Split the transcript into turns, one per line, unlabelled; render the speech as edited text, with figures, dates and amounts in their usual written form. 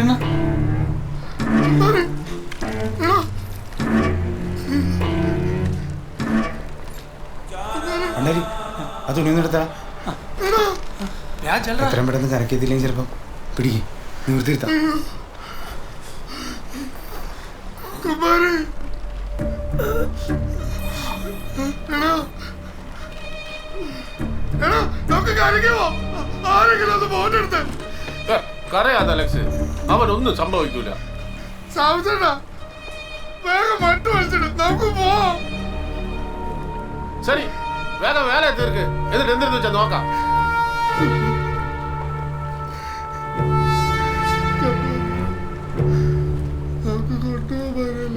ലക്ഷണ
അത് തുണിയൊന്നെടുത്താ എത്രയും പെട്ടെന്ന് കരക്കെത്തില്ലെങ്കിൽ ചിലപ്പം പിടിക്കും നിവൃത്തിരുത്താം.
കരയാതെ അലക്സ്, അവനൊന്നും സംഭവിക്കൂല. ശരി, വേഗം വേല തീർക്ക്. എന്നിട്ട് എന്തിനു വെച്ചാ നോക്കാം.